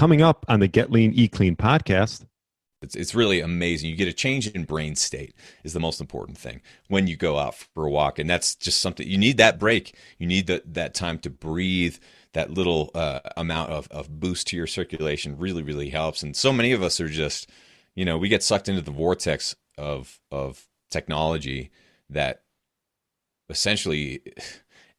Coming up on the Get Lean, Eat Clean podcast. It's really amazing. You get a change in brain state is the most important thing when you go out for a walk, and that's just something you need. That break, you need that time to breathe. That little amount of boost to your circulation really helps. And so many of us are just, we get sucked into the vortex of technology that essentially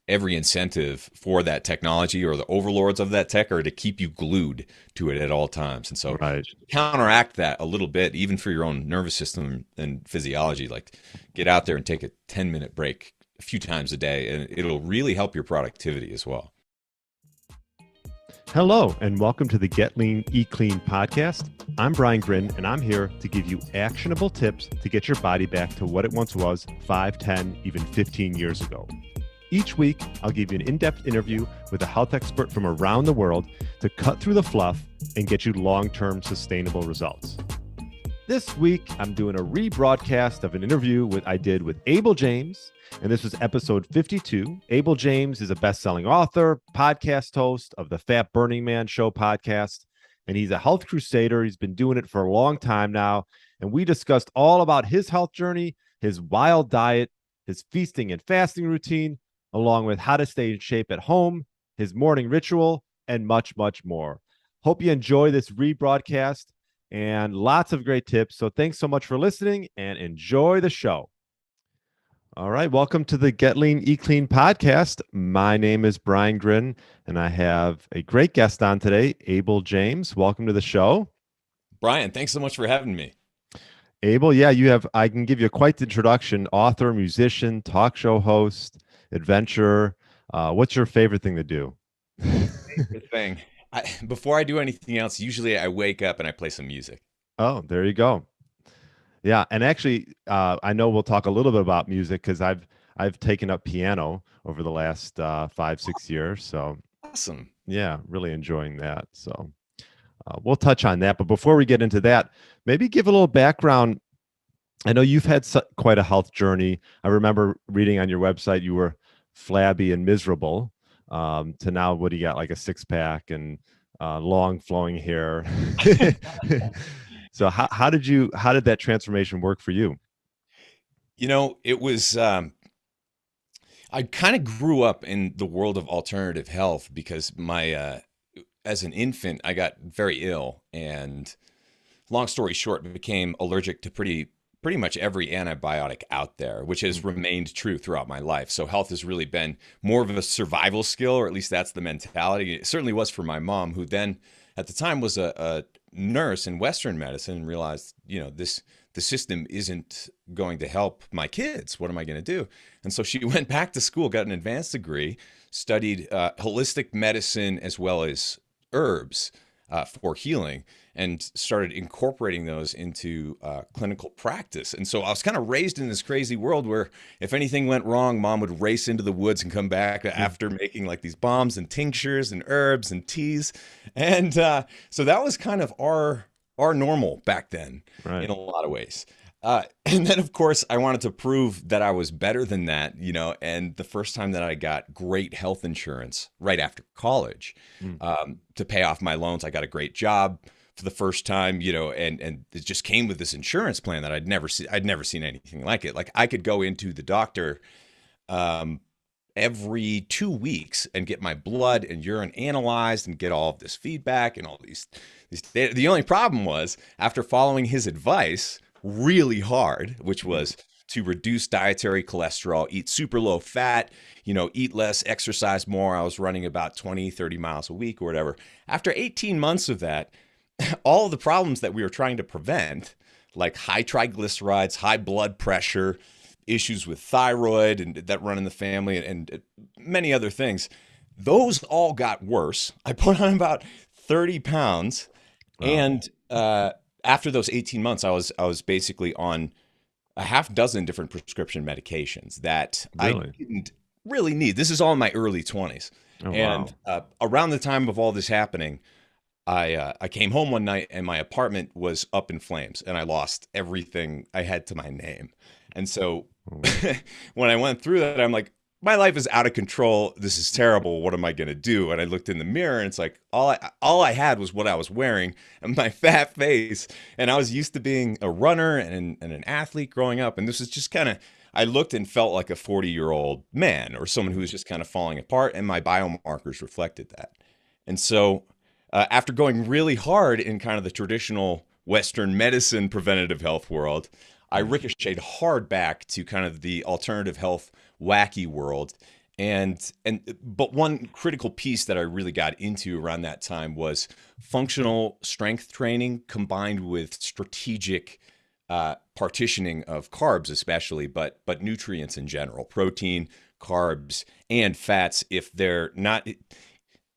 every incentive for that technology or the overlords of that tech are to keep you glued to it at all times. And so Right. counteract that a little bit, even for your own nervous system and physiology, like get out there and take a 10-minute break a few times a day, and it'll really help your productivity as well. Hello, and welcome to the Get Lean, Eat Clean podcast. I'm Brian Grin, and I'm here to give you actionable tips to get your body back to what it once was 5, 10, even 15 years ago. Each week, I'll give you an in-depth interview with a health expert from around the world to cut through the fluff and get you long-term sustainable results. This week, I'm doing a rebroadcast of an interview I did with Abel James, and this was episode 52. Abel James is a best-selling author, podcast host of the Fat Burning Man Show podcast, and he's a health crusader. He's been doing it for a long time now, and we discussed all about his health journey, his wild diet, his feasting and fasting routine, along with how to stay in shape at home, his morning ritual, and much, much more. Hope you enjoy this rebroadcast and lots of great tips. So thanks so much for listening and enjoy the show. All right, welcome to the Get Lean, Eat Clean podcast. My name is Brian Grin, and I have a great guest on today, Abel James. Welcome to the show. Brian, thanks so much for having me. Abel, I can give you quite the introduction: author, musician, talk show host, adventurer. What's your favorite thing to do? Favorite thing. Before I do anything else, usually I wake up and I play some music. Oh, there you go. Yeah, and actually, I know we'll talk a little bit about music because I've taken up piano over the last 5, 6 years. So awesome. Yeah, really enjoying that. So we'll touch on that. But before we get into that, maybe give a little background. I know you've had quite a health journey. I remember reading on your website you were flabby and miserable, to now what do you got, like a six-pack and long flowing hair. So how did that transformation work for you? It was I kind of grew up in the world of alternative health because as an infant I got very ill, and long story short, became allergic to pretty much every antibiotic out there, which has remained true throughout my life. So health has really been more of a survival skill, or at least that's the mentality. It certainly was for my mom, who then at the time was a nurse in Western medicine, and realized, the system isn't going to help my kids. What am I going to do? And so she went back to school, got an advanced degree, studied holistic medicine as well as herbs for healing, and started incorporating those into clinical practice. And so I was kind of raised in this crazy world where if anything went wrong, mom would race into the woods and come back after making like these bombs and tinctures and herbs and teas. And so that was kind of our normal back then, Right. in a lot of ways. And then, of course, I wanted to prove that I was better than that, and the first time that I got great health insurance right after college to pay off my loans, I got a great job for the first time, and it just came with this insurance plan that I'd never seen anything like it. Like I could go into the doctor every 2 weeks and get my blood and urine analyzed and get all of this feedback and all these. The only problem was, after following his advice really hard, which was to reduce dietary cholesterol, eat super low fat, eat less, exercise more. I was running about 20, 30 miles a week or whatever. After 18 months of that, all of the problems that we were trying to prevent, like high triglycerides, high blood pressure, issues with thyroid and that run in the family, and many other things, those all got worse. I put on about 30 pounds. Wow. And after those 18 months, I was basically on a half dozen different prescription medications that Really? I didn't really need. This is all in my early 20s. Oh, And around the time of all this happening, I came home one night and my apartment was up in flames and I lost everything I had to my name. And so when I went through that, I'm like, my life is out of control. This is terrible. What am I going to do? And I looked in the mirror and it's like all I had was what I was wearing and my fat face. And I was used to being a runner and an athlete growing up. And this is just kind of, I looked and felt like a 40-year-old man or someone who was just kind of falling apart. And my biomarkers reflected that. And so after going really hard in kind of the traditional Western medicine preventative health world, I ricocheted hard back to kind of the alternative health wacky world. But one critical piece that I really got into around that time was functional strength training combined with strategic partitioning of carbs, especially, but nutrients in general, protein, carbs, and fats. If they're not,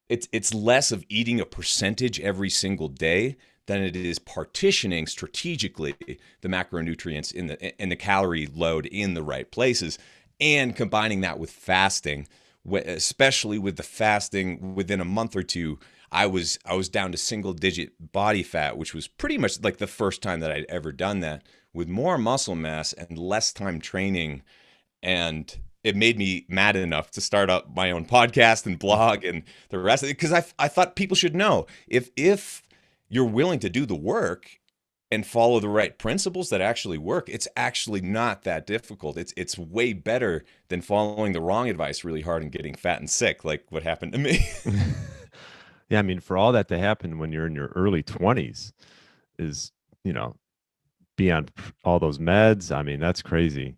it's less of eating a percentage every single day than it is partitioning strategically the macronutrients in the calorie load in the right places, and combining that with fasting, especially with the fasting within a month or two. I was down to single digit body fat, which was pretty much like the first time that I'd ever done that, with more muscle mass and less time training. And it made me mad enough to start up my own podcast and blog and the rest of it, because I thought people should know, if you're willing to do the work and follow the right principles that actually work, it's actually not that difficult. It's way better than following the wrong advice really hard and getting fat and sick, like what happened to me. Yeah, I mean, for all that to happen when you're in your early 20s is, you know, be on all those meds. I mean, that's crazy.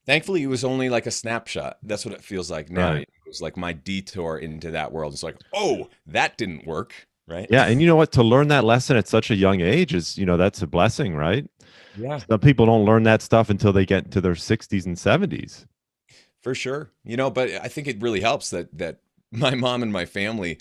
Thankfully, it was only like a snapshot. That's what it feels like now. Right. It was like my detour into that world. It's like, oh, that didn't work, right? Yeah, and you know what? To learn that lesson at such a young age is, that's a blessing, right? Yeah, Some people don't learn that stuff until they get into their 60s and 70s. for sure. But I think it really helps that my mom and my family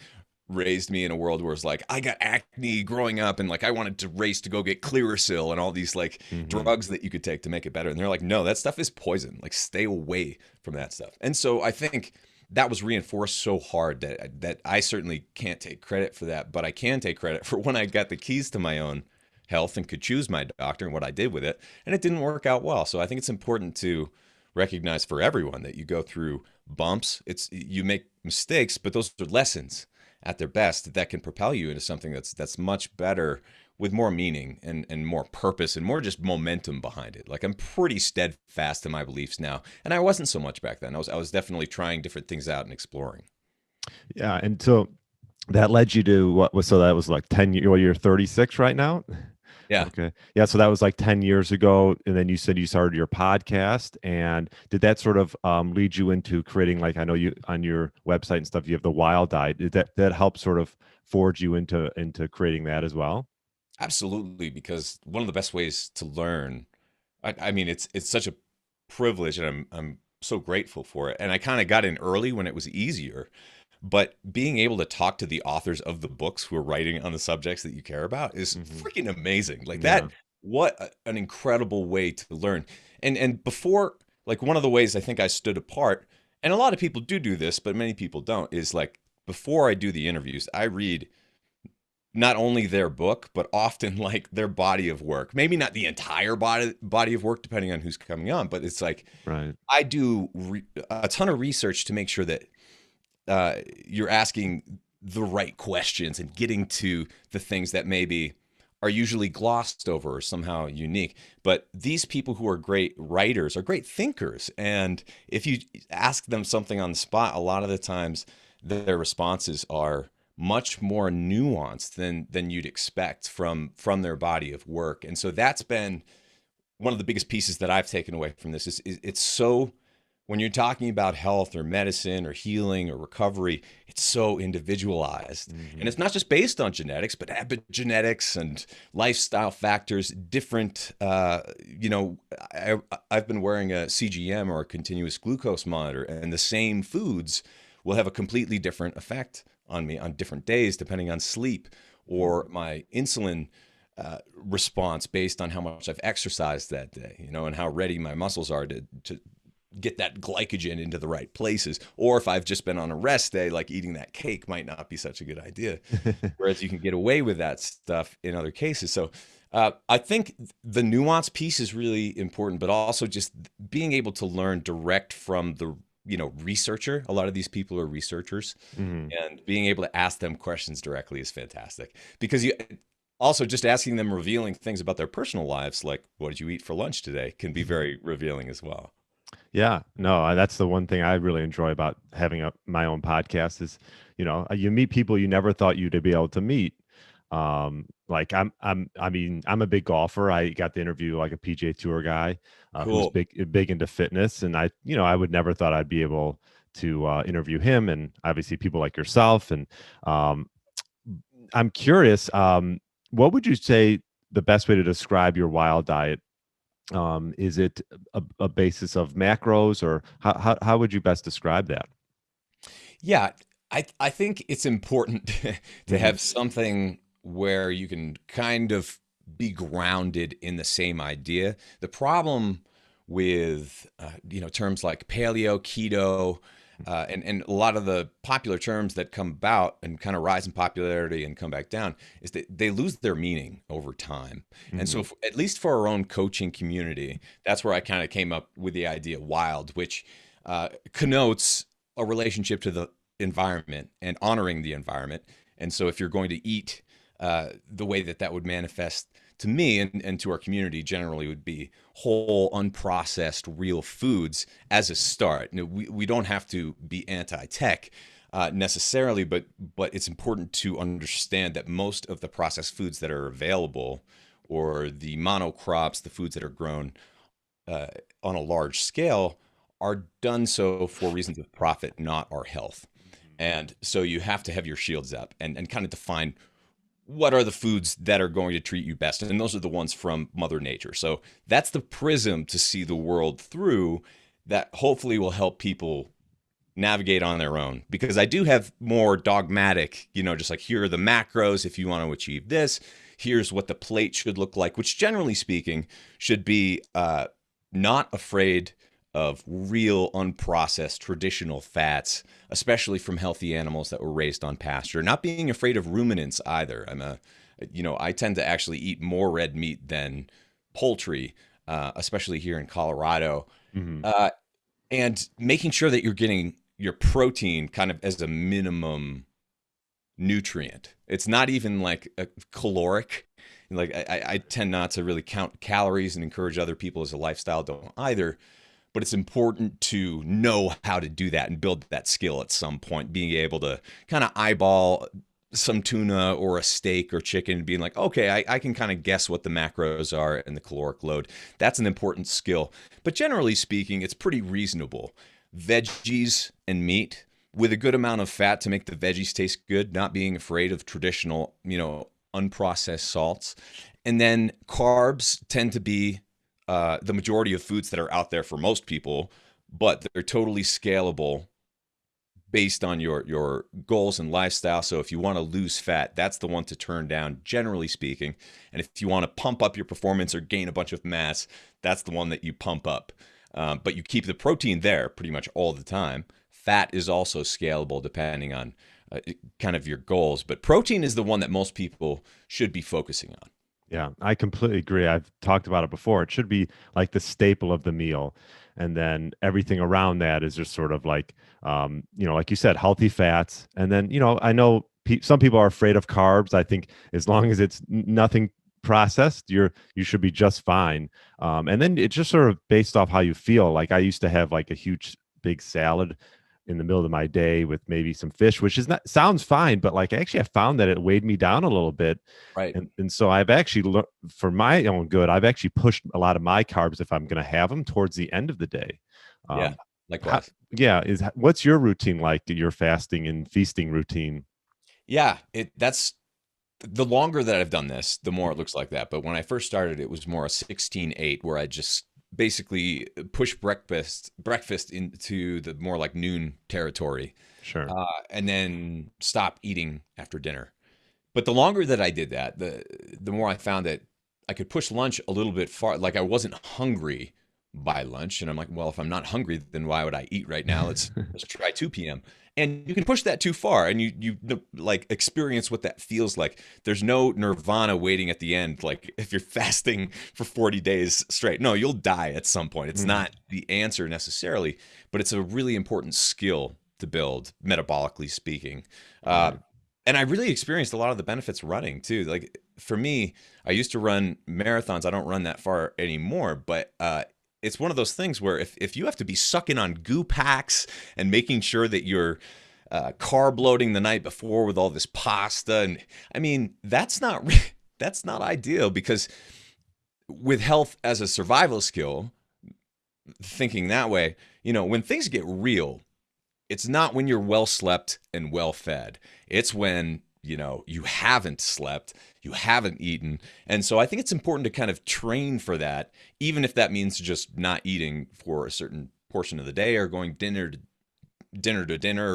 raised me in a world where it's like I got acne growing up and like I wanted to race to go get Clearasil and all these like Hmm. drugs that you could take to make it better. And they're like, no, that stuff is poison. Like stay away from that stuff. And so I think that was reinforced so hard that I certainly can't take credit for that, but I can take credit for when I got the keys to my own health and could choose my doctor and what I did with it. And it didn't work out well. So I think it's important to recognize for everyone that you go through bumps. You make mistakes, but those are lessons at their best that can propel you into something that's much better, with more meaning and more purpose and more just momentum behind it. Like I'm pretty steadfast in my beliefs now, and I wasn't so much back then. I was definitely trying different things out and exploring. Yeah, and so that led you to what was, so that was like 10 years, well, you're 36 right now? Yeah. Okay. Yeah, so that was like 10 years ago, and then you said you started your podcast, and did that sort of lead you into creating, like, I know you on your website and stuff, you have the Wild Diet. Did that help sort of forge you into creating that as well? Absolutely, because one of the best ways to learn, I mean, it's such a privilege, and I'm so grateful for it. And I kind of got in early when it was easier, but being able to talk to the authors of the books who are writing on the subjects that you care about is Hmm. freaking amazing. Like that, Yeah. an incredible way to learn. And before, like one of the ways I think I stood apart, and a lot of people do this, but many people don't, is like before I do the interviews, I read not only their book, but often like their body of work. Maybe not the entire body of work, depending on who's coming on, but it's like Right. I do a ton of research to make sure that you're asking the right questions and getting to the things that maybe are usually glossed over or somehow unique. But these people who are great writers are great thinkers. And if you ask them something on the spot, a lot of the times their responses are much more nuanced than you'd expect from their body of work. And so that's been one of the biggest pieces that I've taken away from this is it's so, when you're talking about health or medicine or healing or recovery, it's so individualized. And Hmm. it's not just based on genetics, but epigenetics and lifestyle factors, different, I've been wearing a CGM or a continuous glucose monitor, and the same foods will have a completely different effect on me on different days, depending on sleep or my insulin response based on how much I've exercised that day, and how ready my muscles are to get that glycogen into the right places. Or if I've just been on a rest day, like eating that cake might not be such a good idea. Whereas you can get away with that stuff in other cases. So I think the nuance piece is really important, but also just being able to learn direct from researcher. A lot of these people are researchers, Hmm. and being able to ask them questions directly is fantastic because you also just asking them revealing things about their personal lives, like what did you eat for lunch today, can be very revealing as well. Yeah, no, that's the one thing I really enjoy about having my own podcast is, you meet people you never thought you'd be able to meet. Like I mean, I'm a big golfer. I got to interview like a PGA Tour guy who's Cool. big into fitness, and I would never thought I'd be able to interview him, and obviously people like yourself. And um, I'm curious, what would you say the best way to describe your wild diet? Is it a basis of macros, or how would you best describe that? Yeah, I think it's important to Hmm. have something where you can kind of be grounded in the same idea. The problem with terms like paleo, keto, and a lot of the popular terms that come about and kind of rise in popularity and come back down is that they lose their meaning over time. And so, Hmm. at least for our own coaching community, that's where I kind of came up with the idea wild, which connotes a relationship to the environment and honoring the environment. And so, if you're going to eat the way that that would manifest to me and to our community generally would be whole, unprocessed, real foods as a start. We don't have to be anti-tech necessarily, but it's important to understand that most of the processed foods that are available, or the monocrops, the foods that are grown uh, on a large scale, are done so for reasons of profit, not our health. And so you have to have your shields up and kind of define what are the foods that are going to treat you best. And those are the ones from Mother Nature. So that's the prism to see the world through that hopefully will help people navigate on their own. Because I do have more dogmatic, just like here are the macros if you want to achieve this. Here's what the plate should look like, which generally speaking should be not afraid of real unprocessed traditional fats, especially from healthy animals that were raised on pasture. Not being afraid of ruminants either. I tend to actually eat more red meat than poultry, especially here in Colorado. Hmm. Uh, and making sure that you're getting your protein kind of as a minimum nutrient. It's not even like a caloric. Like I tend not to really count calories and encourage other people as a lifestyle don't either. But it's important to know how to do that and build that skill at some point, being able to kind of eyeball some tuna or a steak or chicken and being like, okay, I can kind of guess what the macros are and the caloric load. That's an important skill. But generally speaking, it's pretty reasonable. Veggies and meat with a good amount of fat to make the veggies taste good, not being afraid of traditional, unprocessed salts. And then carbs tend to be the majority of foods that are out there for most people, but they're totally scalable based on your goals and lifestyle. So if you want to lose fat, that's the one to turn down, generally speaking. And if you want to pump up your performance or gain a bunch of mass, that's the one that you pump up. But you keep the protein there pretty much all the time. Fat is also scalable depending on kind of your goals, but protein is the one that most people should be focusing on. Yeah, I completely agree. I've talked about it before. It should be like the staple of the meal. And then everything around that is just sort of like, like you said, healthy fats. And then, I know some people are afraid of carbs. I think as long as it's nothing processed, you should be just fine. And then it's just sort of based off how you feel. Like I used to have like a huge, big salad in the middle of my day with maybe some fish, which is not sounds fine, but like actually I found that it weighed me down a little bit. Right. And so I've actually learned for my own good, I've actually pushed a lot of my carbs if I'm going to have them towards the end of the day. Yeah. Um, how, Likewise. yeah, what's your routine like? Your fasting and feasting routine? Yeah. That's the longer that I've done this, the more it looks like that. But when I first started, it was more a 16-8, where I just basically push breakfast into the more like noon territory, Sure. and then stop eating after dinner. But the longer that I did that, the more I found that I could push lunch a little bit far. Like I wasn't hungry by lunch. And I'm like, well, if I'm not hungry, then why would I eat right now? Let's try 2 p.m. And you can push that too far, and you like experience what that feels like. There's no nirvana waiting at the end. Like if you're fasting for 40 days straight, no, you'll die at some point. It's Mhm. not the answer necessarily, but it's a really important skill to build, metabolically speaking. Uh, Right. and I really experienced a lot of the benefits running too. Like for me, I used to run marathons. I don't run that far anymore, but it's one of those things where if you have to be sucking on goo packs and making sure that you're carb loading the night before with all this pasta, and I mean that's not ideal because with health as a survival skill, thinking that way, when things get real, it's not when you're well slept and well fed. It's when, you haven't slept, you haven't eaten. And so I think it's important to kind of train for that, even if that means just not eating for a certain portion of the day or going dinner,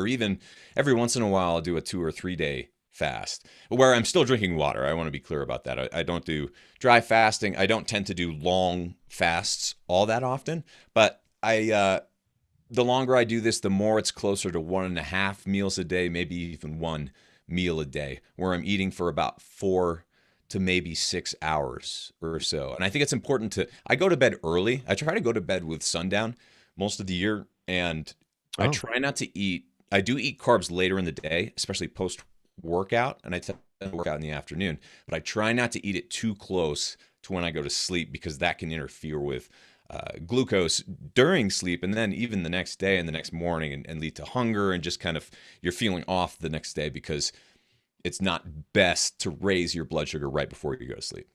or even every once in a while I'll do a 2 or 3 day fast where I'm still drinking water. I want to be clear about that. I don't do dry fasting. I don't tend to do long fasts all that often, but the longer I do this, the more it's closer to 1.5 meals a day, maybe even 1 meal a day, where I'm eating for about 4 to maybe 6 hours or so. And I think it's important I go to bed early. I try to go to bed with sundown most of the year. And I Oh, try not to eat, I do eat carbs later in the day, especially post workout. And I tend to work out in the afternoon, but I try not to eat it too close to when I go to sleep because that can interfere with glucose during sleep and then even the next day and the next morning and lead to hunger and just kind of you're feeling off the next day because it's not best to raise your blood sugar right before you go to sleep.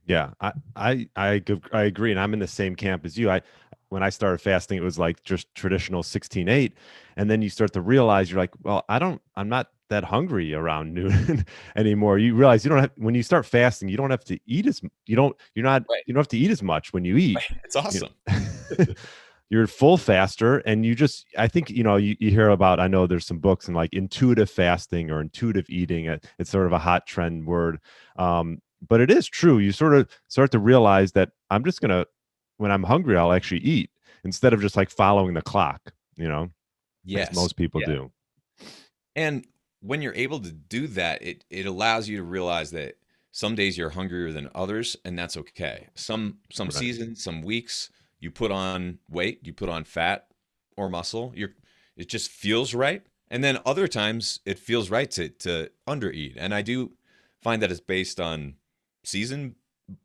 yeah. I agree, and I'm in the same camp as you. When I started fasting, it was like just traditional 16/8, and then you start to realize you're like, well, I'm not that hungry around noon anymore. You realize you don't have when you start fasting, you don't have to eat as Right. you don't have to eat as much when you eat. It's You awesome. you're full faster, and I think you hear about, I know there's some books and like intuitive fasting or intuitive eating. It's sort of a hot trend word. But it is true. You sort of start to realize that I'm just gonna when I'm hungry, I'll actually eat instead of just like following the clock, as Yes. most people Yeah. do. And when you're able to do that, it allows you to realize that some days you're hungrier than others, and that's okay. Some Right. seasons, some weeks, you put on weight, you put on fat or muscle. It just feels right. And then other times it feels right to undereat. And I do find that it's based on season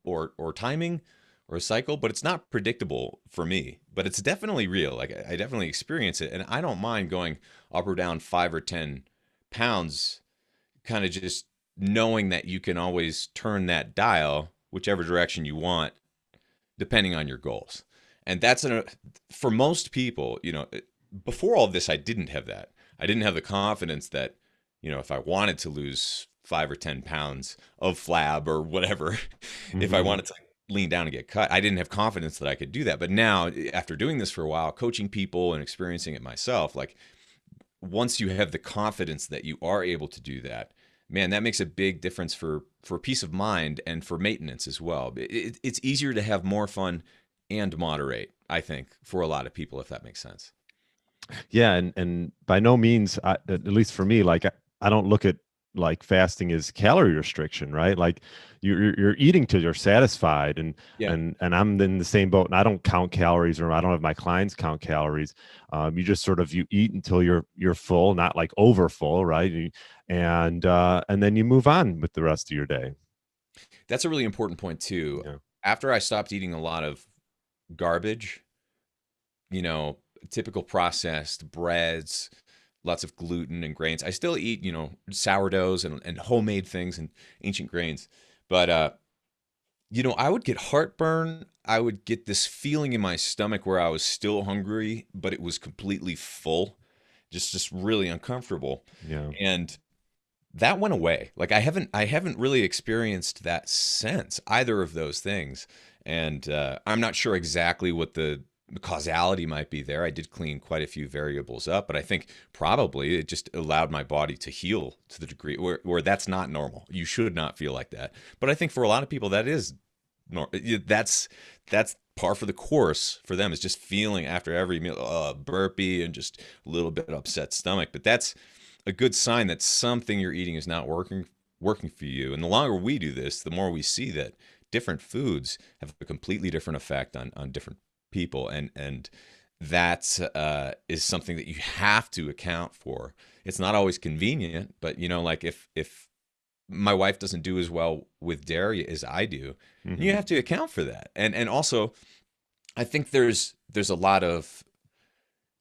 or timing or a cycle, but it's not predictable for me. But it's definitely real. Like I definitely experience it, and I don't mind going up or down 5 or 10 pounds, kind of just knowing that you can always turn that dial whichever direction you want, depending on your goals. And for most people, before all this, I didn't have that. I didn't have the confidence that, if I wanted to lose 5 or 10 pounds of flab or whatever, if I Hmm. wanted to lean down and get cut, I didn't have confidence that I could do that. But now, after doing this for a while, coaching people and experiencing it myself, like once you have the confidence that you are able to do that, man, that makes a big difference for peace of mind and for maintenance as well. It's easier to have more fun and moderate, I think, for a lot of people, if that makes sense. Yeah, and by no means, at least for me, like I don't look at like fasting as calorie restriction, right? Like you're eating till you're satisfied, Yeah. and I'm in the same boat, and I don't count calories, or I don't have my clients count calories. You just sort of you eat until you're full, not like over full, right? And then you move on with the rest of your day. That's a really important point too. Yeah. After I stopped eating a lot of garbage, you know, typical processed breads, lots of gluten and grains. I still eat, sourdoughs and homemade things and ancient grains. But I would get heartburn. I would get this feeling in my stomach where I was still hungry, but it was completely full, just really uncomfortable. Yeah. And that went away. Like I haven't really experienced that since either of those things. And I'm not sure exactly what the causality might be there. I did clean quite a few variables up, but I think probably it just allowed my body to heal to the degree where that's not normal. You should not feel like that. But I think for a lot of people that is that's par for the course for them is just feeling after every meal, burpee and just a little bit upset stomach. But that's a good sign that something you're eating is not working for you. And the longer we do this, the more we see that different foods have a completely different effect on different people, and that is something that you have to account for. It's not always convenient, but like if my wife doesn't do as well with dairy as I do, you Hmm. have to account for that. And also, I think there's a lot of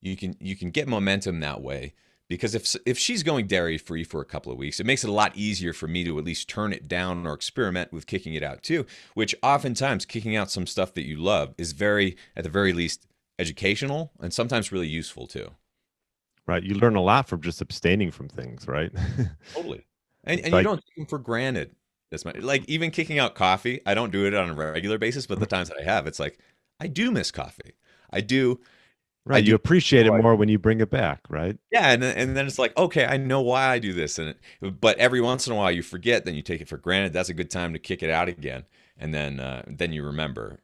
you can get momentum that way, because if she's going dairy free for a couple of weeks, it makes it a lot easier for me to at least turn it down or experiment with kicking it out too, which oftentimes kicking out some stuff that you love is very, at the very least, educational and sometimes really useful too. Right. You learn a lot from just abstaining from things, right? Totally. And It's you like, don't take them for granted. That's my, like, even kicking out coffee. I don't do it on a regular basis, but the times that I have, it's like I do miss coffee. I do. I right. do. You appreciate it more when you bring it back, right? Yeah, and then it's like, okay, I know why I do this, but every once in a while you forget, then you take it for granted. That's a good time to kick it out again, and then you remember.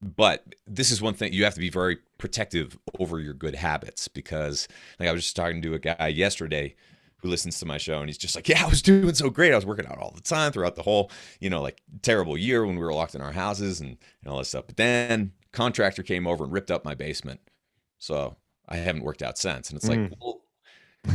But this is one thing you have to be very protective over your good habits, because like I was just talking to a guy yesterday who listens to my show, and he's just like, yeah, I was doing so great. I was working out all the time throughout the whole, like terrible year when we were locked in our houses and all this stuff. But then contractor came over and ripped up my basement. So I haven't worked out since. And it's like, Mm. well,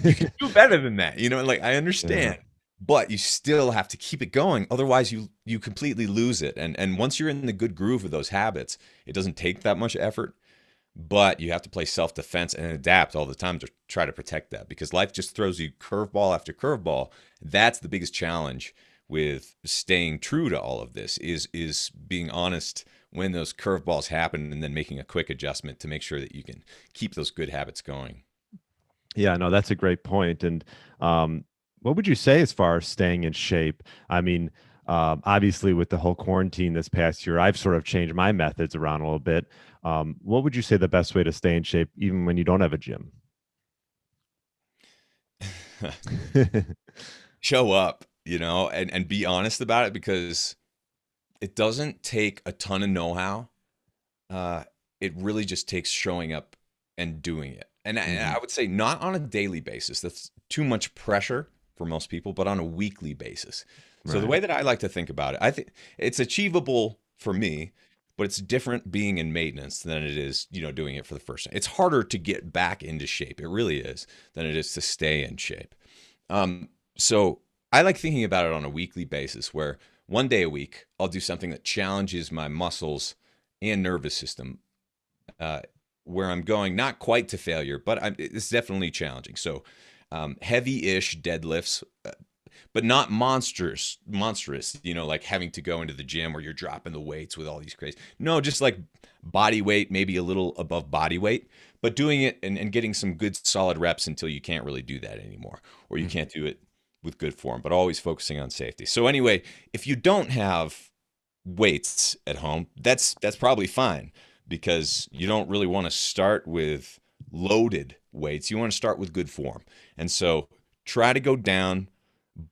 you can do better than that. Like I Yeah. understand, but you still have to keep it going. Otherwise you completely lose it. And once you're in the good groove of those habits, it doesn't take that much effort, but you have to play self-defense and adapt all the time to try to protect that, because life just throws you curveball after curveball. That's the biggest challenge with staying true to all of this, is being honest when those curveballs happen, and then making a quick adjustment to make sure that you can keep those good habits going. Yeah, no, that's a great point. And what would you say as far as staying in shape? I mean, obviously, with the whole quarantine this past year, I've sort of changed my methods around a little bit. What would you say the best way to stay in shape, even when you don't have a gym? Show up, and be honest about it, because it doesn't take a ton of know-how. Uh, it really just takes showing up and doing it. And I Hmm. would say not on a daily basis. That's too much pressure for most people, but on a weekly basis. So the Right. way that I like to think about it, I think it's achievable for me, but it's different being in maintenance than it is, doing it for the first time. It's harder to get back into shape. It really is, than it is to stay in shape. So I like thinking about it on a weekly basis, where one day a week I'll do something that challenges my muscles and nervous system, uh, where I'm going not quite to failure, but it's definitely challenging. So heavy-ish deadlifts, but not monstrous. Like having to go into the gym where you're dropping the weights with all these crazy. No, just like body weight, maybe a little above body weight, but doing it and getting some good solid reps until you can't really do that anymore, or you can't do it with good form, but always focusing on safety. So anyway, if you don't have weights at home, that's probably fine, because you don't really want to start with loaded weights. You want to start with good form. And so try to go down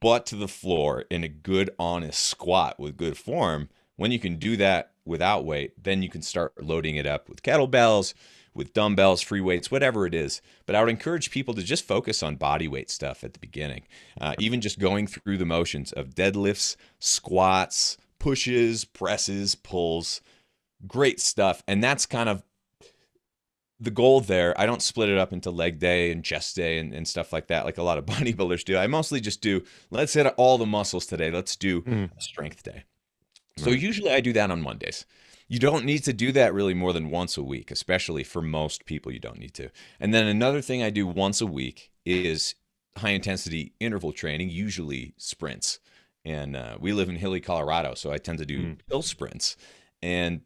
butt to the floor in a good honest squat with good form. When you can do that without weight, then you can start loading it up with kettlebells, with dumbbells, free weights, whatever it is. But I would encourage people to just focus on body weight stuff at the beginning. Even just going through the motions of deadlifts, squats, pushes, presses, pulls, great stuff. And that's kind of the goal there. I don't split it up into leg day and chest day and stuff like that, like a lot of bodybuilders do. I mostly just do, let's hit all the muscles today. Let's do Mm. a strength day. So Right. usually I do that on Mondays. You don't need to do that really more than once a week, especially for most people. You don't need to. And then another thing I do once a week is high intensity interval training, usually sprints. And we live in hilly Colorado, so I tend to do Mm. hill sprints. And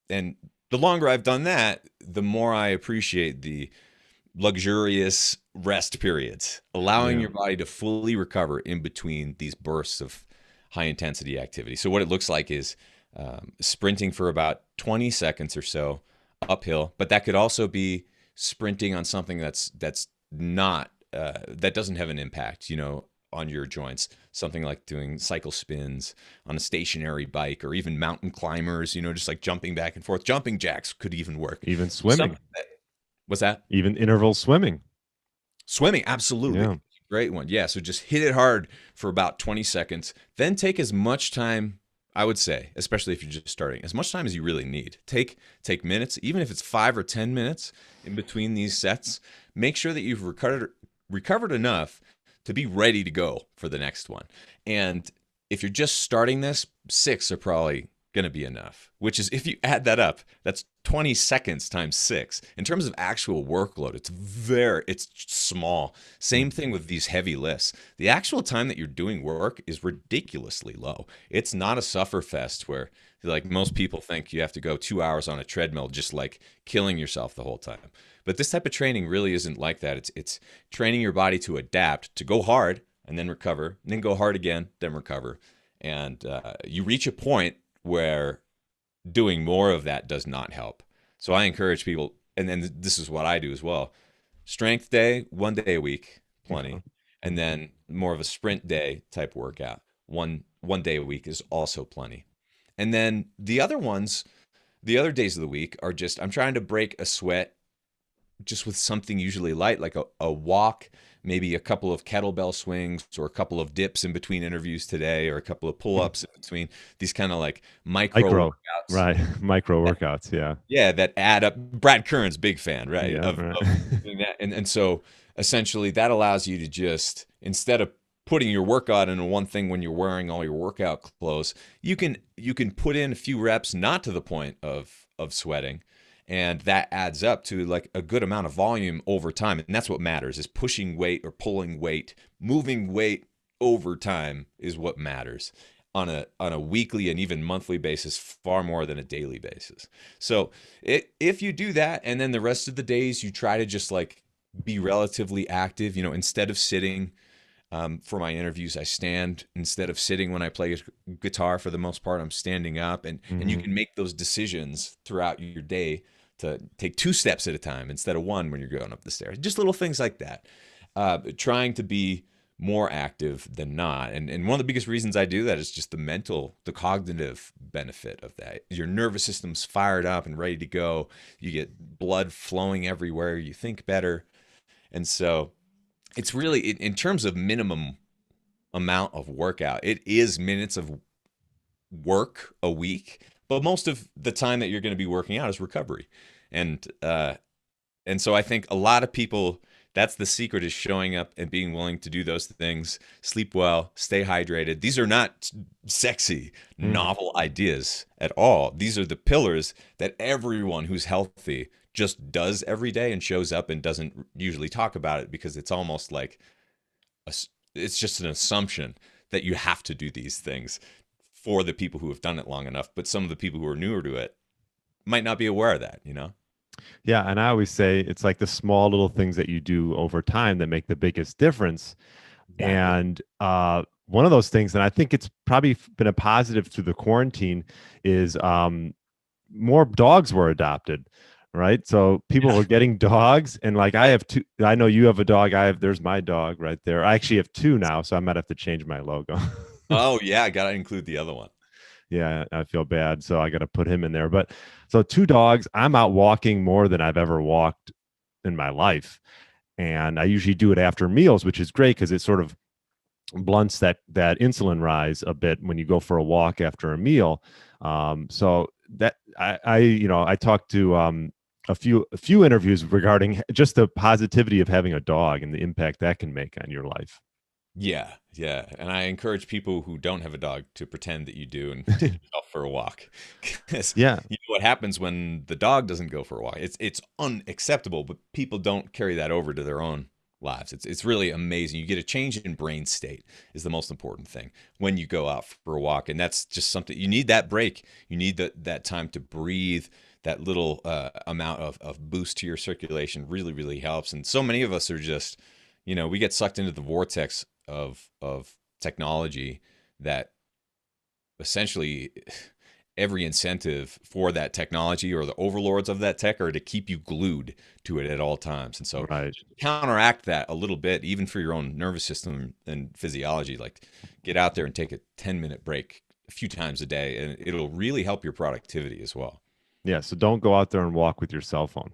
and the longer I've done that, the more I appreciate the luxurious rest periods, allowing Yeah. your body to fully recover in between these bursts of high intensity activity. So, what it looks like is sprinting for about 20 seconds or so uphill, but that could also be sprinting on something that's not that doesn't have an impact. on your joints. Something like doing cycle spins on a stationary bike, or even mountain climbers, just like jumping back and forth. Jumping jacks could even work. Even Some swimming, What's that? even interval swimming. Swimming, Yeah. absolutely. Great one. Yeah, so just hit it hard for about 20 seconds. Then take as much time, I would say, especially if you're just starting, as much time as you really need. Take minutes, even if it's 5 or 10 minutes in between these sets. Make sure that you've recovered enough to be ready to go for the next one. And if you're just starting this, 6 are probably going to be enough, which is, if you add that up, that's 20 seconds times 6. In terms of actual workload, it's small. Same thing with these heavy lifts. The actual time that you're doing work is ridiculously low. It's not a sufferfest where, like, most people think you have to go 2 hours on a treadmill just like killing yourself the whole time. But this type of training really isn't like that. It's training your body to adapt, to go hard and then recover, and then go hard again, then recover. And you reach a point where doing more of that does not help. So I encourage people, and then this is what I do as well. Strength day, 1 day a week, Yeah. plenty. And then more of a sprint day type workout. One day a week is also plenty. And then the other days of the week are just, I'm trying to break a sweat just with something usually light, like a walk, maybe a couple of kettlebell swings, or a couple of dips in between interviews today, or a couple of pull-ups in between, these kind of like micro Micro, workouts. right? Micro workouts. Yeah. Yeah, that add up. Brad Kern's big fan, right? Yeah. Right. Of doing that. And so essentially that allows you to just, instead of putting your workout into one thing when you're wearing all your workout clothes, you can put in a few reps, not to the point of sweating. And that adds up to like a good amount of volume over time. And that's what matters, is pushing weight or pulling weight, moving weight over time is what matters on a weekly and even monthly basis, far more than a daily basis. So if you do that, and then the rest of the days you try to just like be relatively active, instead of sitting, for my interviews, I stand. Instead of sitting when I play guitar, for the most part, I'm standing up, and you Mhm. can make those decisions throughout your day to take 2 steps at a time instead of one when you're going up the stairs. Just little things like that. Trying to be more active than not. And one of the biggest reasons I do that is just the cognitive benefit of that. Your nervous system's fired up and ready to go. You get blood flowing everywhere. You think better. And so it's really, in terms of minimum amount of workout, it is minutes of work a week, but most of the time that you're going to be working out is recovery. And uh and so I think a lot of people, that's the secret, is showing up and being willing to do those things. Sleep well, stay hydrated. These are not sexy, Mhm. novel ideas at all. These are the pillars that everyone who's healthy just does every day and shows up and doesn't usually talk about it, because it's almost like it's just an assumption that you have to do these things for the people who have done it long enough. But some of the people who are newer to it might not be aware of that. Yeah, and I always say it's like the small little things that you do over time that make the biggest difference. Exactly. And one of those things, and I think it's probably been a positive through the quarantine, is more dogs were adopted, right? So people Yeah. were getting dogs, and like I Right. have two. I know you have a dog. There's my dog right there. I actually have two now, so I might have to change my logo. Oh yeah, I gotta include the other one. Yeah, I feel bad, so I got to put him in there. But so two dogs, I'm out walking more than I've ever walked in my life, and I usually do it after meals, which is great because it sort of blunts that insulin rise a bit when you go for a walk after a meal. So that I talked to a few interviews regarding just the positivity of having a dog and the impact that can make on your life. Yeah, yeah. And I encourage people who don't have a dog to pretend that you do and take yourself for a walk. Because Yeah, you know what happens when the dog doesn't go for a walk. It's unacceptable, but people don't carry that over to their own lives. It's really amazing. You get a change in brain state is the most important thing when you go out for a walk. And that's just something, you need that break. You need that time to breathe. That little amount of boost to your circulation really, really helps. And so many of us are just, we get sucked into the vortex of technology that essentially every incentive for that technology, or the overlords of that tech are to keep you glued to it at all times. And so Right. counteract that a little bit, even for your own nervous system and physiology. Like, get out there and take a 10-minute break a few times a day, and it'll really help your productivity as well. Yeah. So don't go out there and walk with your cell phone,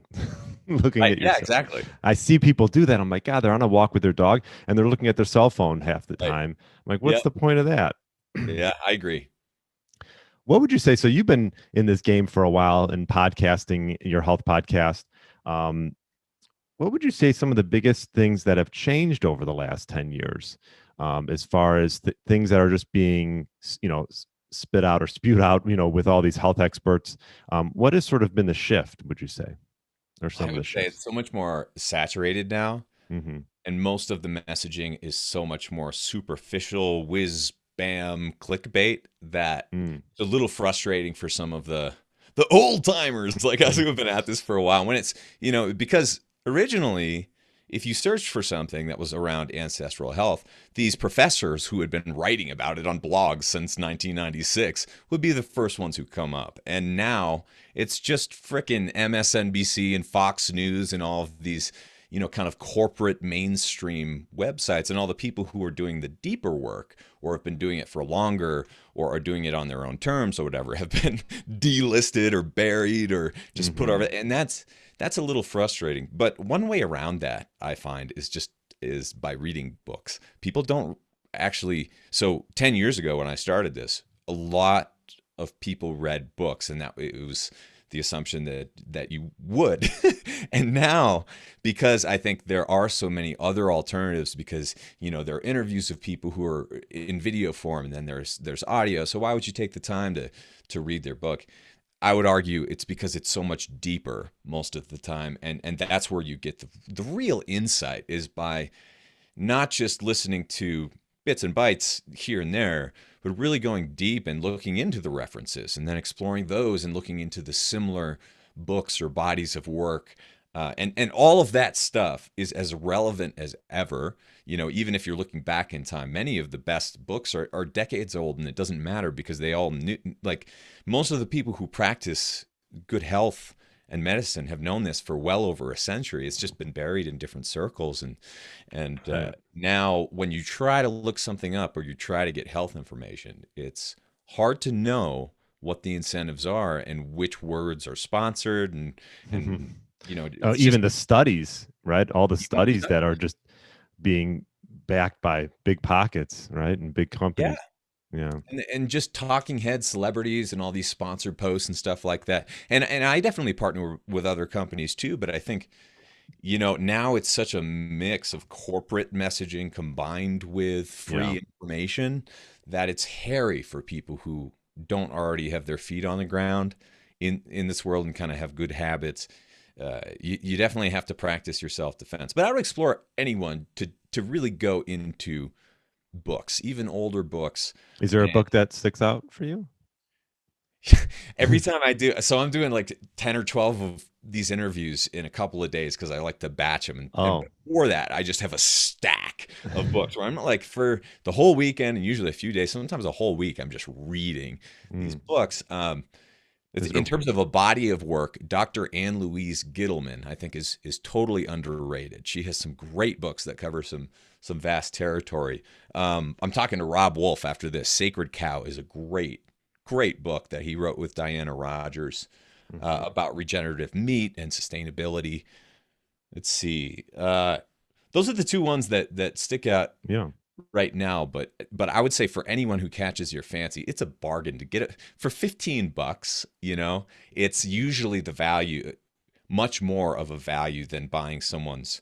looking Right. at your Yeah, cell. exactly. I see people do that. I'm like, God, they're on a walk with their dog and they're looking at their cell phone half the Right. time. I'm like, what's Yeah. the point of that? Yeah, I agree. What would you say? So you've been in this game for a while and podcasting your health podcast. Um, what would you say some of the biggest things that have changed over the last 10 years, as far as things that are just being, spit out or spewed out, with all these health experts? What has sort of been the shift, would you say, or some I of the would say it's shifts? so much more saturated now, Hmm. and most of the messaging is so much more superficial, whiz bam clickbait, that Mm. it's a little frustrating for some of the old timers like us who have been at this for a while. When it's, because originally, if you searched for something that was around ancestral health, these professors who had been writing about it on blogs since 1996 would be the first ones who come up. And now it's just frickin' MSNBC and Fox News and all of these, kind of corporate mainstream websites, and all the people who are doing the deeper work, or have been doing it for longer, or are doing it on their own terms or whatever, have been delisted or buried or just put over. Hmm. And that's a little frustrating. But one way around that, I find, is by reading books. People don't actually. So 10 years ago when I started this, a lot of people read books, and that it was the assumption that you would. And now, because I think there are so many other alternatives, because there are interviews of people who are in video form, and then there's audio. So why would you take the time to read their book? I would argue it's because it's so much deeper most of the time, and that's where you get the real insight, is by not just listening to bits and bytes here and there, but really going deep and looking into the references, and then exploring those, and looking into the similar books or bodies of work. And all of that stuff is as relevant as ever. Even if you're looking back in time, many of the best books are decades old, and it doesn't matter, because they all knew, like, most of the people who practice good health and medicine have known this for well over a century. It's just been buried in different circles, and Right. now when you try to look something up, or you try to get health information, it's hard to know what the incentives are and which words are sponsored, and it's just Even the studies, right? All the even the studies study. that are just being backed by big pockets, right? And big Yeah. companies. Yeah. And just talking head celebrities and all these sponsored posts and stuff like that. And I definitely partner with other companies too, but I think, now it's such a mix of corporate messaging combined with Yeah. free information, that it's hairy for people who don't already have their feet on the ground in this world, and kind of have good habits. You definitely have to practice your self-defense. But I would explore anyone to really go into books, even older books. Is there a book that sticks out for you? Every time I do, so I'm doing like 10 or 12 of these interviews in a couple of days, because I like to batch them. And Oh. before that, I just have a stack of books where I'm like, for the whole weekend, and usually a few days, sometimes a whole week, I'm just reading these Mm. books. Is In there terms of a body of work, Dr. Louise Gittleman, I think, is totally underrated. She has some great books that cover some vast territory. I'm talking to Robb Wolf after this. Sacred Cow is a great book that he wrote with Diana Rodgers, Mhm. about regenerative meat and sustainability. Let's see. Those are the two ones that stick out Yeah. right now, but I would say, for anyone who catches your fancy, it's a bargain to get it for $15. It's usually the value, much more of a value than buying someone's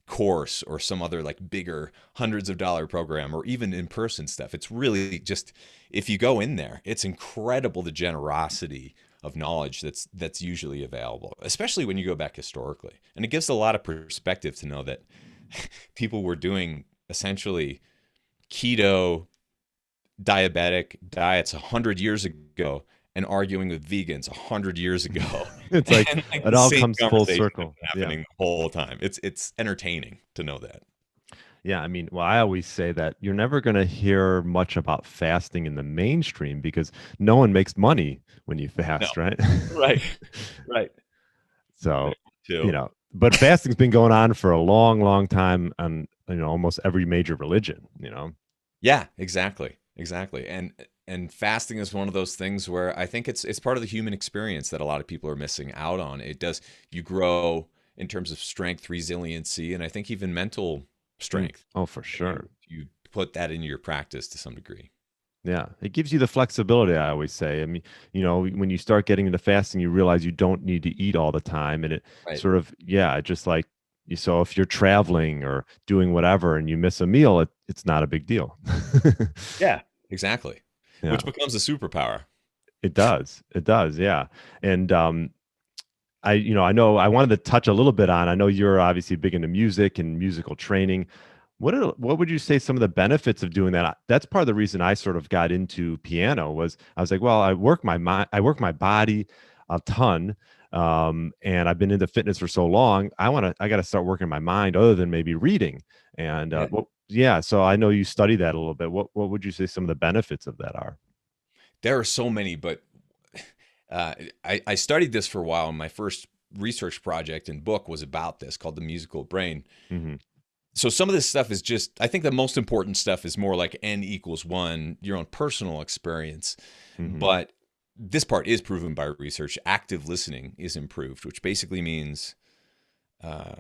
course, or some other like bigger hundreds of dollar program, or even in-person stuff. It's really just, if you go in there, it's incredible, the generosity of knowledge that's usually available, especially when you go back historically. And it gives a lot of perspective to know that people were doing essentially keto, diabetic diets 100 years ago, and arguing with vegans 100 years ago. It's like And like it the all same comes full conversation has circle. been Yeah. happening the whole time. It's entertaining to know that. Yeah, I mean, well, I always say that you're never going to hear much about fasting in the mainstream because no one makes money when you No. fast, right? Right. Right. So, Very too. but fasting's been going on for a long, long time on, almost every major religion. Yeah, exactly. Exactly. And fasting is one of those things where I think it's part of the human experience that a lot of people are missing out on. It does you grow in terms of strength, resiliency, and I think even mental Mm. strength. Oh, for You sure. you put that into your practice to some degree. Yeah, it gives you the flexibility, I always say. I mean, when you start getting into fasting, you realize you don't need to eat all the time. And it Right. sort of, yeah, just like, so if you're traveling or doing whatever and you miss a meal, it's not a big deal. Yeah, exactly. Yeah, Which becomes a superpower. it does. It does. Yeah. And I know I wanted to touch a little bit on, I know you're obviously big into music and musical training. What would you say some of the benefits of doing that? That's part of the reason I sort of got into piano was I was like, well, I work my mind, I work my body a ton, and I've been into fitness for so long. I got to start working my mind other than maybe reading. And Yeah. yeah, so I know you study that a little bit. What would you say some of the benefits of that are? There are so many, but uh, I studied this for a while. And my first research project and book was about this called The Musical Brain. Hmm. So some of this stuff is just, I think the most important stuff is more like N equals one, your own personal experience. Hmm. But this part is proven by research. Active listening is improved, which basically means, uh,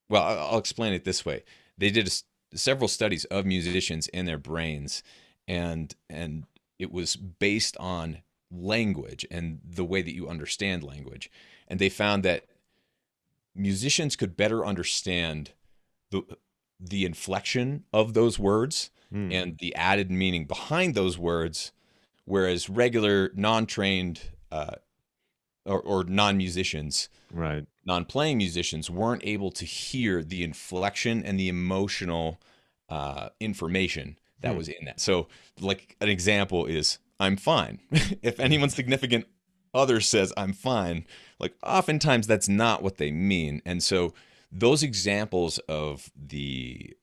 well, I'll explain it this way. They did several studies of musicians and their brains, and it was based on language and the way that you understand language. And they found that musicians could better understand the the inflection of those words Mm, and the added meaning behind those words, whereas regular non-trained or non-musicians, right. non-playing musicians weren't able to hear the inflection and the emotional information that Hmm. was in that. So, like an example is, "I'm fine." If anyone's significant other says, "I'm fine," like oftentimes that's not what they mean, and so those examples of the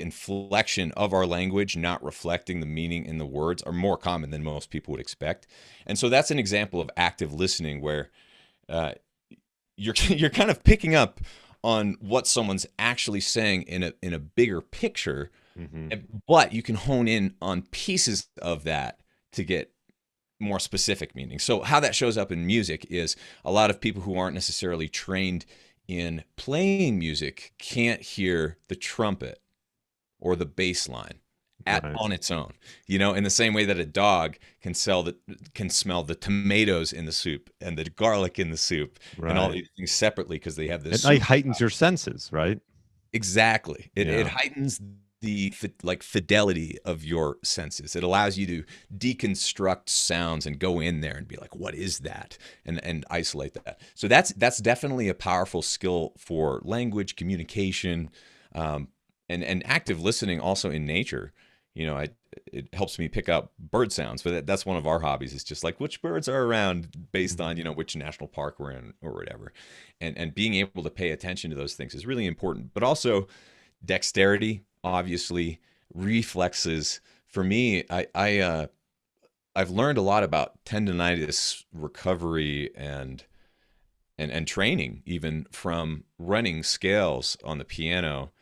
inflection of our language not reflecting the meaning in the words are more common than most people would expect. And so that's an example of active listening where uh, you're kind of picking up on what someone's actually saying in a bigger picture, Hmm. but you can hone in on pieces of that to get more specific meaning. So how that shows up in music is a lot of people who aren't necessarily trained in playing music can't hear the trumpet or the bass line at Right. on its own. You know, in the same way that a dog can smell the tomatoes in the soup and the garlic in the soup and all Right. these things separately because they have this It like super heightens your senses, right? exactly. It Yeah. heightens the like fidelity of your senses. It allows you to deconstruct sounds and go in there and be like, what is that? And isolate that. So that's definitely a powerful skill for language communication, um, and active listening also in nature. You know, it helps me pick out bird sounds, but that's one of our hobbies. It's just like which birds are around based Mhm. on which national park we're in or whatever, and being able to pay attention to those things is really important. But also dexterity, obviously, reflexes. For me, I've learned a lot about tendonitis recovery and training even from running scales on the piano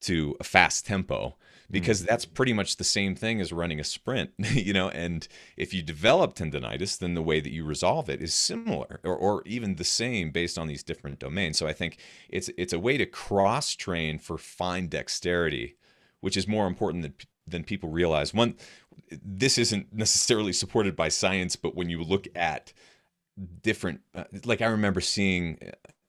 to a fast tempo Mm. because that's pretty much the same thing as running a sprint, and if you develop tendonitis, then the way that you resolve it is similar or even the same based on these different domains. So I think it's a way to cross train for fine dexterity, which is more important than people realize. One, this isn't necessarily supported by science, but when you look at different like I remember seeing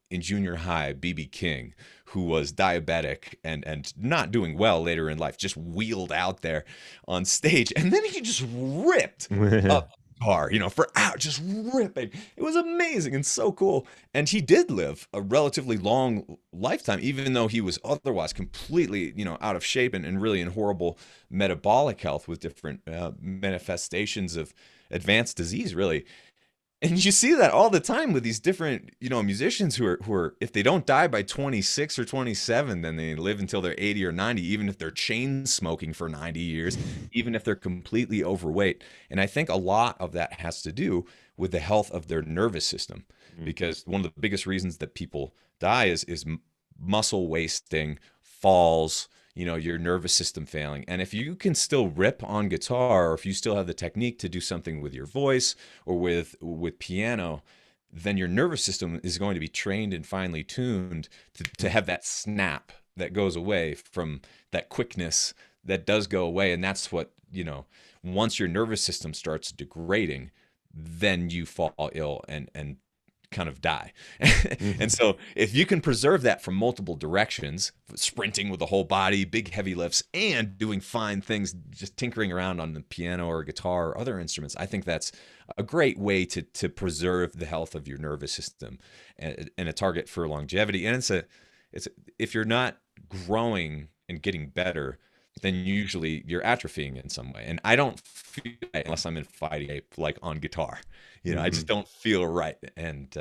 in junior high BB King, who was diabetic and not doing well later in life, just wheeled out there on stage and then he just ripped up the guitar, for out just ripping. It was amazing and so cool. And he did live a relatively long lifetime, even though he was otherwise completely, out of shape and really in horrible metabolic health with different manifestations of advanced disease, really. And you see that all the time with these different, musicians who are if they don't die by 26 or 27, then they live until they're 80 or 90, even if they're chain smoking for 90 years, even if they're completely overweight. And I think a lot of that has to do with the health of their nervous system, Mm. because one of the biggest reasons that people die is muscle wasting, falls, your nervous system failing. And if you can still rip on guitar, or if you still have the technique to do something with your voice or with piano, then your nervous system is going to be trained and finely tuned to have that snap that goes away, from that quickness that does go away. And that's what, once your nervous system starts degrading, then you fall ill and kind of die. And Mhm. so if you can preserve that from multiple directions, sprinting with the whole body, big heavy lifts, and doing fine things, just tinkering around on the piano or guitar or other instruments, I think that's a great way to preserve the health of your nervous system, and a target for longevity. And it's if you're not growing and getting better, then usually you're atrophying in some way. And I don't feel that unless I'm in fighting shape, like on guitar. I just Mhm. don't feel right. And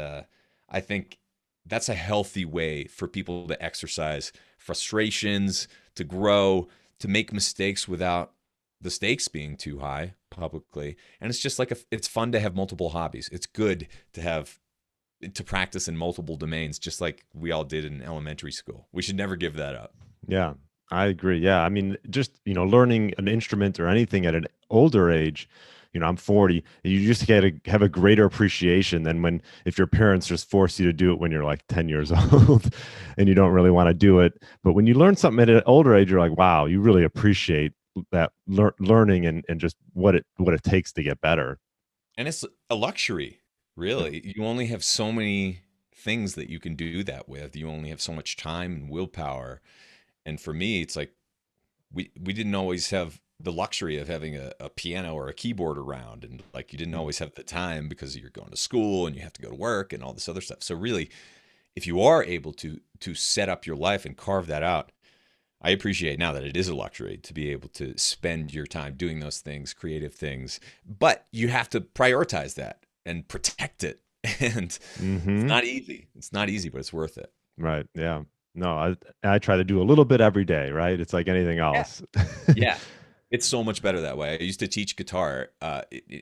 I think that's a healthy way for people to exercise frustrations, to grow, to make mistakes without the stakes being too high publicly. And it's just like it's fun to have multiple hobbies. It's good to practice in multiple domains, just like we all did in elementary school. We should never give that up. Yeah, I agree. Yeah, I mean, just learning an instrument or anything at an older age. I'm 40. You just get to have a greater appreciation than when if your parents just force you to do it when you're like 10 years old, and you don't really want to do it. But when you learn something at an older age, you're like, wow, you really appreciate that learning and just what it takes to get better. And it's a luxury, Yeah. really. You only have so many things that you can do that with. You only have so much time and willpower. And for me, it's like we didn't always have the luxury of having a piano or a keyboard around. And like you didn't Mm. always have the time because you're going to school and you have to go to work and all this other stuff. So really, if you are able to set up your life and carve that out, I appreciate now that it is a luxury to be able to spend your time doing those things, creative things, but you have to prioritize that and protect it. And it's Hmm. not easy. It's not easy, but it's worth it. Right. Yeah. No, I try to do a little bit every day, right? It's like anything Yeah. else. Yeah. It's so much better that way. I used to teach guitar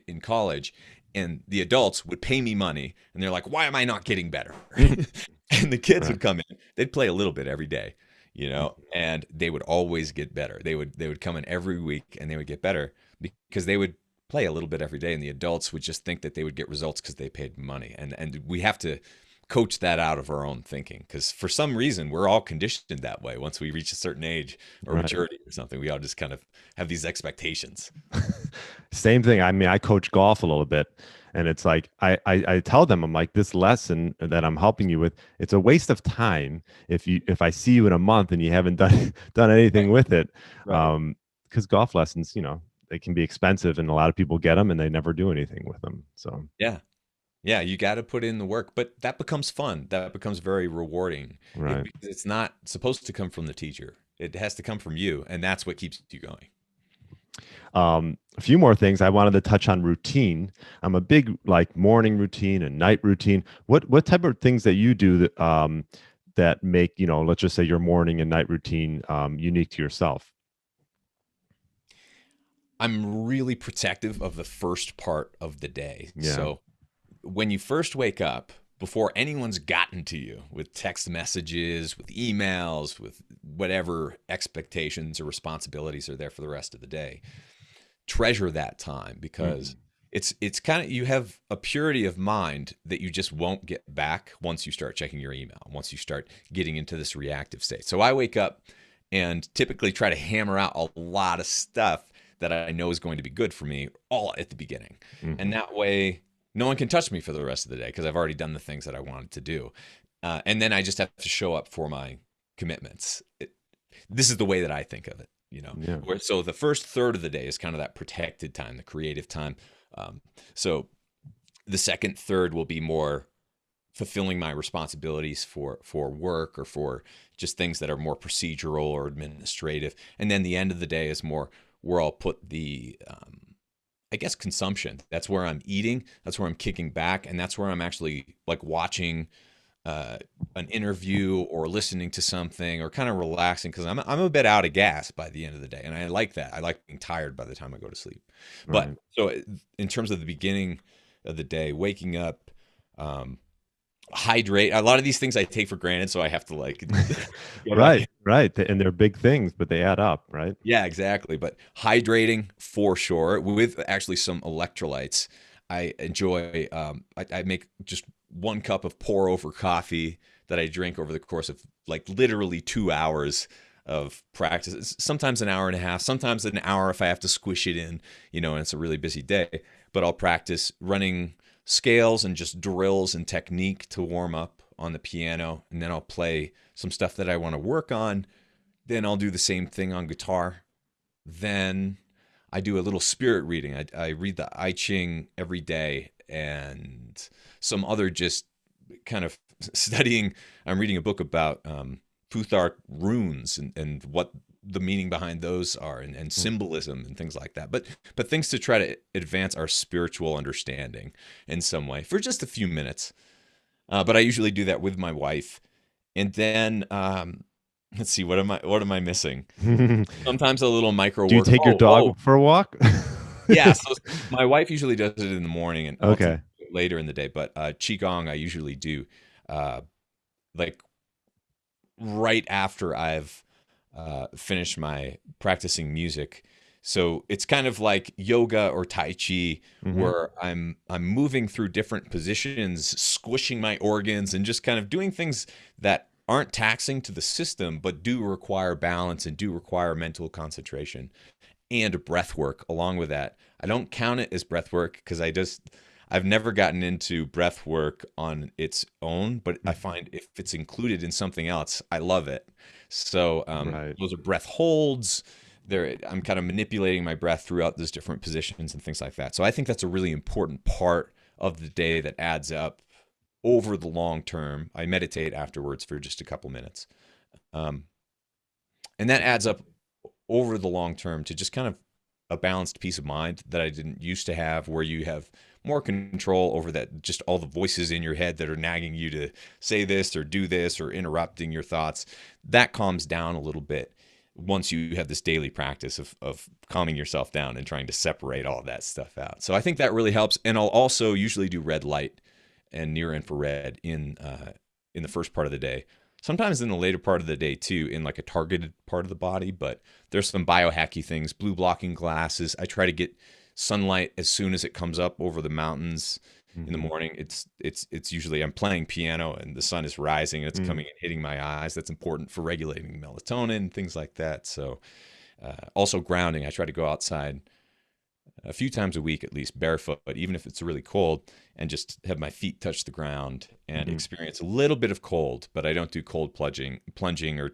in college, and the adults would pay me money, and they're like, "Why am I not getting better?" And the kids Right. would come in. They'd play a little bit every day, Mhm. and they would always get better. They would come in every week, and they would get better because they would play a little bit every day, and the adults would just think that they would get results because they paid money. And we have to coach that out of our own thinking, because for some reason we're all conditioned that way. Once we reach a certain age or Right. maturity or something, we all just kind of have these expectations. Same thing. I mean, I coach golf a little bit, and it's like I tell them, I'm like, this lesson that I'm helping you with, it's a waste of time if I see you in a month and you haven't done done anything Right. with it. Right. Because golf lessons, they can be expensive, and a lot of people get them and they never do anything with them. So Yeah. Yeah, you got to put in the work, but that becomes fun. That becomes very rewarding. right. Because it's not supposed to come from the teacher. It has to come from you, and that's what keeps you going. A few more things I wanted to touch on routine. I'm a big like morning routine and night routine. What type of things that you do that make let's just say your morning and night routine unique to yourself? I'm really protective of the first part of the day. Yeah. So when you first wake up, before anyone's gotten to you with text messages, with emails, with whatever expectations or responsibilities are there for the rest of the day, treasure that time, because Hmm. it's kind of, you have a purity of mind that you just won't get back once you start checking your email, once you start getting into this reactive state. So I wake up and typically try to hammer out a lot of stuff that I know is going to be good for me all at the beginning. And Hmm. that way, no one can touch me for the rest of the day because I've already done the things that I wanted to do. And then I just have to show up for my commitments. This is the way that I think of it. Yeah. So the first third of the day is kind of that protected time, the creative time. Um, so the second third will be more fulfilling my responsibilities for work, or for just things that are more procedural or administrative. And then the end of the day is more where I'll put the I guess consumption. That's where I'm eating. That's where I'm kicking back, and that's where I'm actually like watching uh, an interview or listening to something or kind of relaxing because I'm a bit out of gas by the end of the day, and I like that. I like being tired by the time I go to sleep. But Right. so in terms of the beginning of the day, waking up, um, hydrate. A lot of these things I take for granted, so I have to like go back. Right, right. And they're big things, but they add up, right? Yeah, exactly. But hydrating for sure, with actually some electrolytes. I enjoy. I make just 1 cup of pour over coffee that I drink over the course of like literally 2 hours of practice. Sometimes an hour and a half, sometimes an hour if I have to squish it in, and it's a really busy day. But I'll practice running scales and just drills and technique to warm up on the piano, and then I'll play some stuff that I want to work on. Then I'll do the same thing on guitar. Then I do a little spirit reading. I read the I Ching every day and some other just kind of studying. I'm reading a book about Futhark runes and what the meaning behind those are and Mm. symbolism and things like that. But things to try to advance our spiritual understanding in some way for just a few minutes. But I usually do that with my wife. And then let's see, what am I missing? Do Sometimes a little micro you work. take your Oh, dog for a walk? yeah. So my wife usually does it in the morning, and I'll take Okay. it later in the day. But qigong I usually do, uh, like right after I've finished my practicing music. So it's kind of like yoga or tai chi, Hmm. where I'm moving through different positions, squishing my organs, and just kind of doing things that aren't taxing to the system, but do require balance and do require mental concentration and breath work along with that. I don't count it as breath work because I've never gotten into breath work on its own, but I find if it's included in something else, I love it. So Right. those are breath holds. There, I'm kind of manipulating my breath throughout those different positions and things like that. So I think that's a really important part of the day that adds up over the long term. I meditate afterwards for just a couple minutes, um, and that adds up over the long term to just kind of a balanced peace of mind that I didn't used to have, where you have more control over that, just all the voices in your head that are nagging you to say this or do this or interrupting your thoughts. That calms down a little bit once you have this daily practice of calming yourself down and trying to separate all of that stuff out. So I think that really helps. And I'll also usually do red light and near infrared in the first part of the day. Sometimes in the later part of the day too, in like a targeted part of the body. But there's some biohacky things, blue blocking glasses. I try to get sunlight as soon as it comes up over the mountains in the Hmm. morning. It's usually I'm playing piano and the sun is rising and it's Mm. coming and hitting my eyes. That's important for regulating melatonin, things like that. So also grounding. I try to go outside a few times a week at least barefoot, even if it's really cold, and just have my feet touch the ground and Mhm. experience a little bit of cold. But I don't do cold plunging or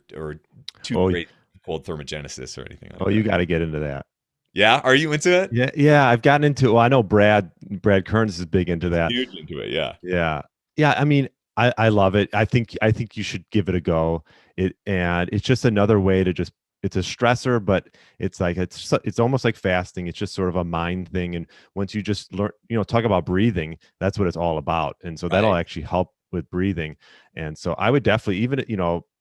too Oh, great cold thermogenesis or anything like oh, you that. got to get into that. Yeah, are you into it? Yeah, yeah. I've gotten into. Well, I know Brad Kearns is big into that. Huge into it, yeah. Yeah. Yeah, I mean, I love it. I think you should give it a go. It's just another way to just it's a stressor, but it's almost like fasting. It's just sort of a mind thing. And once you just learn, talk about breathing, that's what it's all about. And so that'll Right. actually help with breathing. And so I would definitely,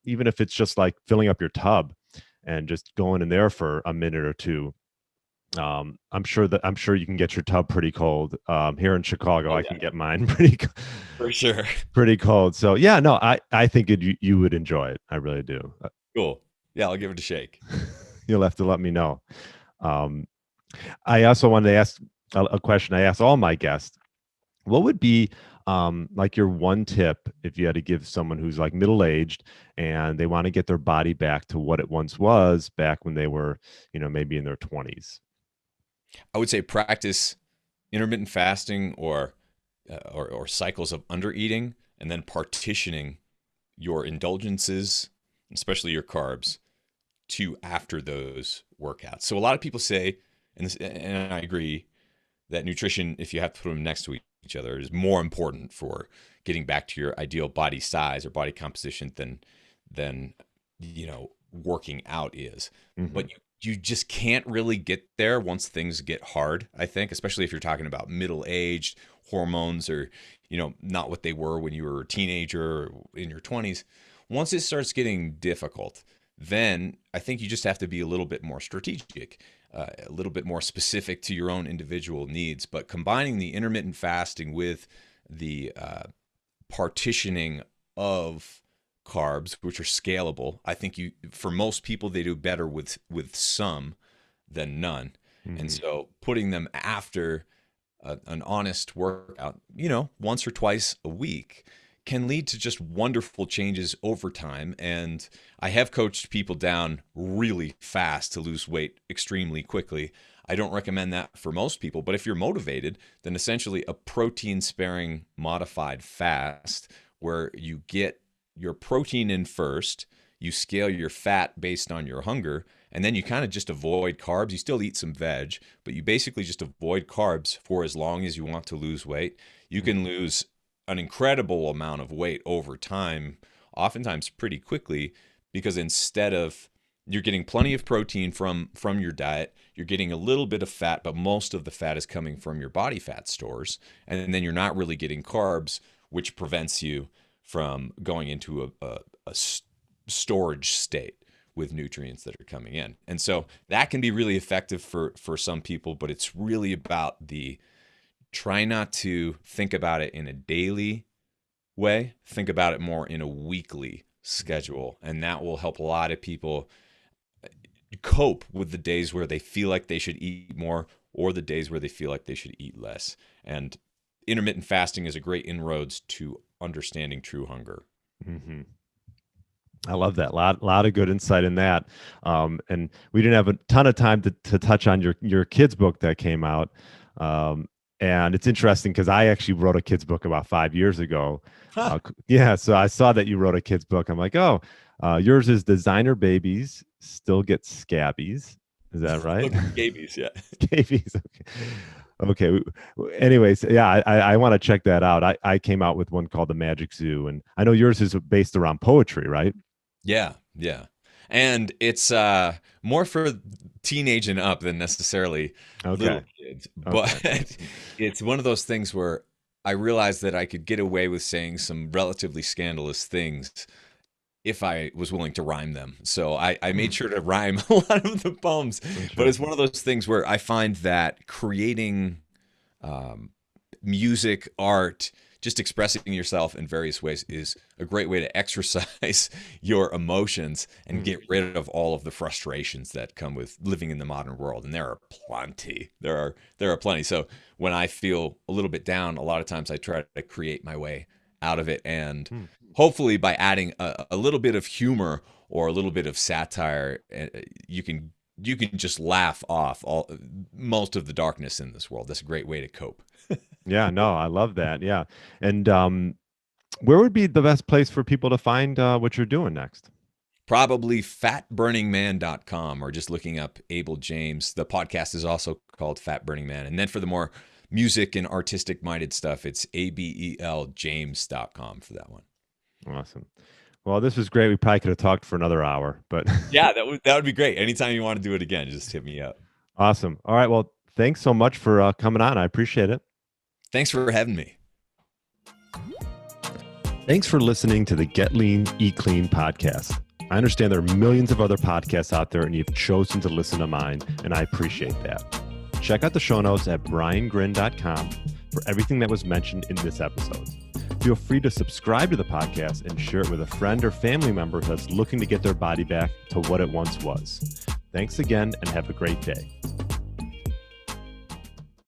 even if it's just like filling up your tub and just going in there for a minute or two. I'm sure you can get your tub pretty cold. Here in Chicago, Oh I yeah, can get mine pretty for sure. pretty cold. So yeah, no, I think you would enjoy it. I really do. Cool. Yeah, I'll give it a shake. You'll have to let me know. Um, I also wanted to ask a question I ask all my guests. What would be like your one tip if you had to give someone who's like middle aged and they want to get their body back to what it once was back when they were, maybe in their 20s? I would say practice intermittent fasting or cycles of under eating, and then partitioning your indulgences, especially your carbs, to after those workouts. So a lot of people say, and I agree, that nutrition, if you have to put them next to each other, is more important for getting back to your ideal body size or body composition than working out is. Hmm. But you you just can't really get there once things get hard, I think, especially if you're talking about middle-aged hormones or, not what they were when you were a teenager or in your 20s. Once it starts getting difficult, then I think you just have to be a little bit more strategic, a little bit more specific to your own individual needs. But combining the intermittent fasting with the partitioning of carbs, which are scalable, I think for most people, they do better with some than none. Mm-hmm. And so putting them after an honest workout, once or twice a week, can lead to just wonderful changes over time. And I have coached people down really fast to lose weight extremely quickly. I don't recommend that for most people, but if you're motivated, then essentially a protein sparing modified fast where you get your protein in first, you scale your fat based on your hunger, and then you kind of just avoid carbs. You still eat some veg, but you basically just avoid carbs for as long as you want to lose weight. You can lose an incredible amount of weight over time, oftentimes pretty quickly, because instead of you're getting plenty of protein from your diet, you're getting a little bit of fat, but most of the fat is coming from your body fat stores, and then you're not really getting carbs, which prevents you from going into a storage state with nutrients that are coming in. And so that can be really effective for some people, but it's really about try not to think about it in a daily way. Think about it more in a weekly schedule. And that will help a lot of people cope with the days where they feel like they should eat more or the days where they feel like they should eat less. And intermittent fasting is a great inroads to understanding true hunger. Mm-hmm. I love that. Lot of good insight in that. And we didn't have a ton of time to touch on your kids' book that came out. And it's interesting because I actually wrote a kids' book about 5 years ago. Huh. So I saw that you wrote a kids' book. I'm like, oh, yours is Designer Babies Still Get Scabies. Is that right? Scabies, yeah. Scabies. Okay. Anyways, yeah, I want to check that out. I came out with one called The Magic Zoo, and I know yours is based around poetry, right? Yeah. And it's more for teenage and up than necessarily little kids. But it's one of those things where I realized that I could get away with saying some relatively scandalous things if I was willing to rhyme them. So I made sure to rhyme a lot of the poems. But it's one of those things where I find that creating music, art, just expressing yourself in various ways is a great way to exercise your emotions and get rid of all of the frustrations that come with living in the modern world. And there are plenty. There are plenty. So when I feel a little bit down, a lot of times I try to create my way out of it. And hopefully by adding a little bit of humor or a little bit of satire, you can just laugh off most of the darkness in this world. That's a great way to cope. Yeah, no, I love that. Yeah. And where would be the best place for people to find what you're doing next? Probably fatburningman.com or just looking up Abel James. The podcast is also called Fat Burning Man. And then for the more music and artistic minded stuff, it's abeljames.com for that one. Awesome. Well, this was great. We probably could have talked for another hour, but yeah, that would be great. Anytime you want to do it again, just hit me up. Awesome. All right. Well, thanks so much for coming on. I appreciate it. Thanks for having me. Thanks for listening to the Get Lean, Eat Clean podcast. I understand there are millions of other podcasts out there, and you've chosen to listen to mine, and I appreciate that. Check out the show notes at briangrin.com for everything that was mentioned in this episode. Feel free to subscribe to the podcast and share it with a friend or family member that's looking to get their body back to what it once was. Thanks again, and have a great day.